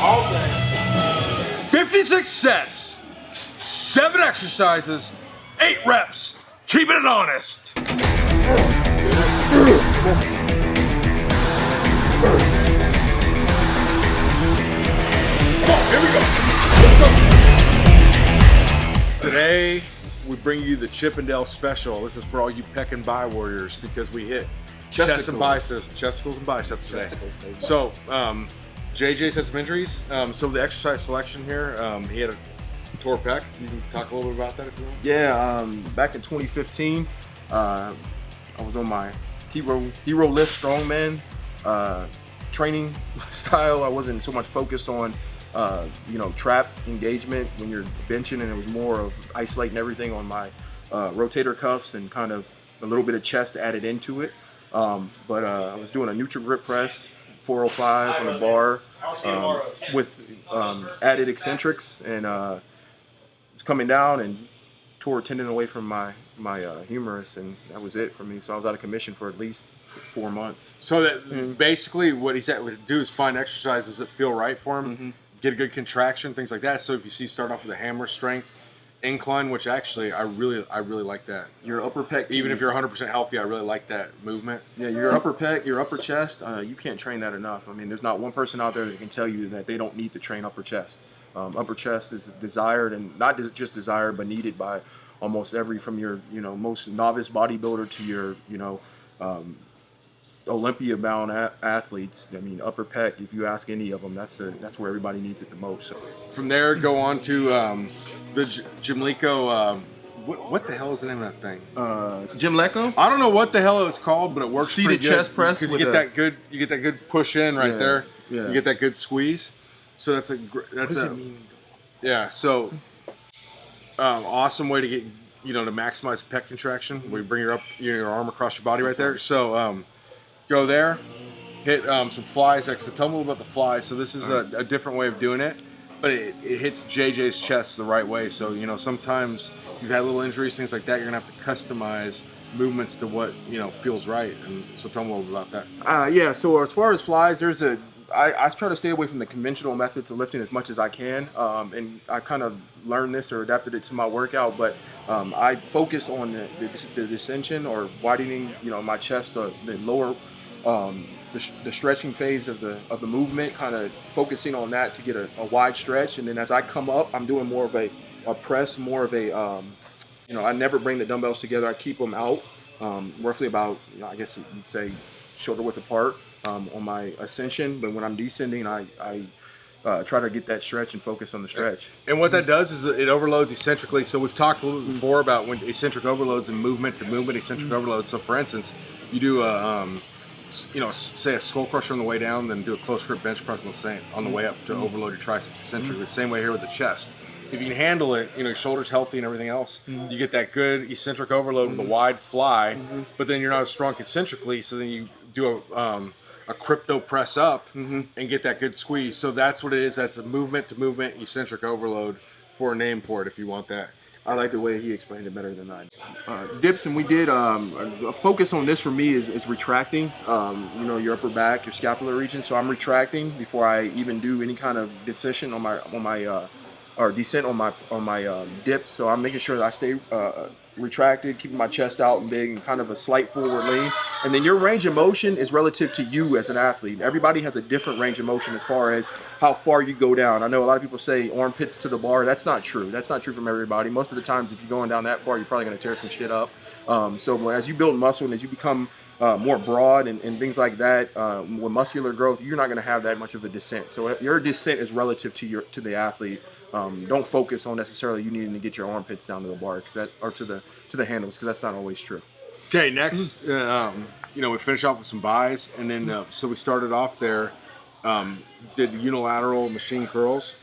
All day. 56 sets, 7 exercises, 8 reps. Keeping it honest. Come on, here we go. Let's go. Today, we bring you the Chippendale special. This is for all you pec and bi warriors because we hit chest and biceps, chesticles and biceps today. So, JJ's had some injuries. So the exercise selection here, he had a tore pec. You can talk a little bit about that if you want. Yeah, back in 2015, I was on my hero lift strongman training style. I wasn't so much focused on trap engagement when you're benching, and it was more of isolating everything on my rotator cuffs and kind of a little bit of chest added into it. But I was doing a neutral grip press, 405 on the bar with added eccentrics, and was coming down and tore a tendon away from my humerus, and that was it for me. So I was out of commission for at least 4 months. So that basically what he said would do is find exercises that feel right for him, get a good contraction, things like that. So if you see start off with a hammer strength incline, which actually I really like that. Your upper pec, even if you're 100% healthy, I really like that movement. Yeah, your upper pec, your upper chest, you can't train that enough. I mean, there's not one person out there that can tell you that they don't need to train upper chest. Upper chest is desired, and not just desired, but needed by almost every, from your most novice bodybuilder to your Olympia-bound athletes. I mean, upper pec, if you ask any of them, that's where everybody needs it the most. So from there, go on to the Gymleco. What the hell is the name of that thing? Gymleco. I don't know what the hell it's called, but it works seated pretty good chest press because you get that good push in right there. Yeah. You get that good squeeze. So what does it mean? Yeah. So awesome way to get to maximize pec contraction, where you bring your arm across your body right there. So go there, hit some flies. Actually, tell me a little about the flies. So this is a different way of doing it, but it hits JJ's chest the right way. So sometimes you've had little injuries, things like that. You're gonna have to customize movements to what feels right. And so tell me a little bit about that. Yeah. So as far as flies, I try to stay away from the conventional methods of lifting as much as I can, and I kind of learned this or adapted it to my workout. But I focus on the descension or widening, my chest, the lower, the stretching phase of the movement, kind of focusing on that to get a wide stretch. And then as I come up, I'm doing more of a press, more of a, I never bring the dumbbells together. I keep them out, roughly about, I guess you'd say shoulder width apart. On my ascension, but when I'm descending, I try to get that stretch and focus on the stretch. And what that does is it overloads eccentrically. So we've talked a little bit before about when eccentric overloads and movement to movement eccentric overloads. So for instance, you do say a skull crusher on the way down, then do a close grip bench press on the way up to overload your triceps eccentrically. The same way here with the chest. If you can handle it, your shoulder's healthy and everything else, you get that good eccentric overload with a wide fly, but then you're not as strong concentrically, so then you do a crypto press up and get that good squeeze. So that's what it is. That's a movement to movement eccentric overload, for a name for it if you want that. I like the way he explained it better than I did. Dips, and we did a focus on this for me is retracting your upper back, your scapular region. So I'm retracting before I even do any kind of descension on my descent on my dips. So I'm making sure that I stay retracted, keeping my chest out and big, and kind of a slight forward lean. And then your range of motion is relative to you as an athlete. Everybody has a different range of motion as far as how far you go down. I know a lot of people say armpits to the bar. That's not true. That's not true from everybody. Most of the times, if you're going down that far, you're probably going to tear some shit up. So as you build muscle and as you become more broad and things like that, with muscular growth, you're not going to have that much of a descent. So your descent is relative to the athlete. Don't focus on necessarily you needing to get your armpits down to the bar, or to the handles, because that's not always true. Okay, next, we finish off with some buys, and then so we started off there, did unilateral machine curls.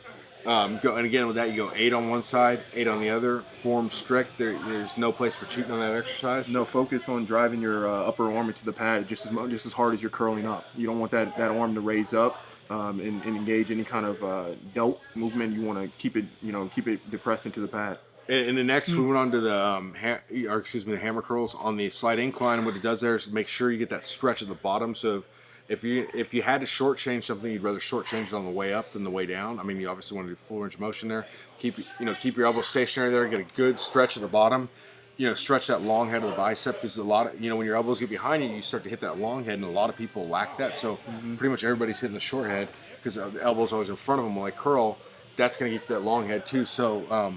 And again with that, you go 8 on one side, 8 on the other. Form strict. There's no place for cheating on that exercise. No, focus on driving your upper arm into the pad just as hard as you're curling up. You don't want that arm to raise up. And engage any kind of delt movement. You want to keep it depressed into the pad. And the next, we went on to the hammer curls on the slight incline. And what it does there is make sure you get that stretch at the bottom. So If you had to shortchange something, you'd rather shortchange it on the way up than the way down. I mean, you obviously want to do full range of motion there. Keep your elbows stationary there. Get a good stretch at the bottom. Stretch that long head of the bicep, because a lot of, when your elbows get behind you, you start to hit that long head, and a lot of people lack that. So pretty much everybody's hitting the short head because the elbow's always in front of them when they curl. That's going to get that long head too. So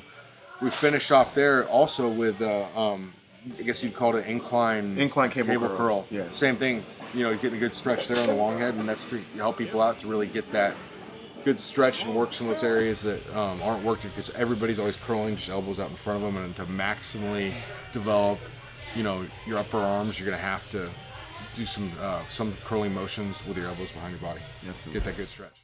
we finished off there also with I guess you'd call it an incline cable curl. Yeah. Same thing. Getting a good stretch there on the long head, and that's to help people out to really get that good stretch and work some of those areas that aren't worked, because everybody's always curling just elbows out in front of them. And to maximally develop, your upper arms, you're going to have to do some curling motions with your elbows behind your body. Absolutely. Get that good stretch.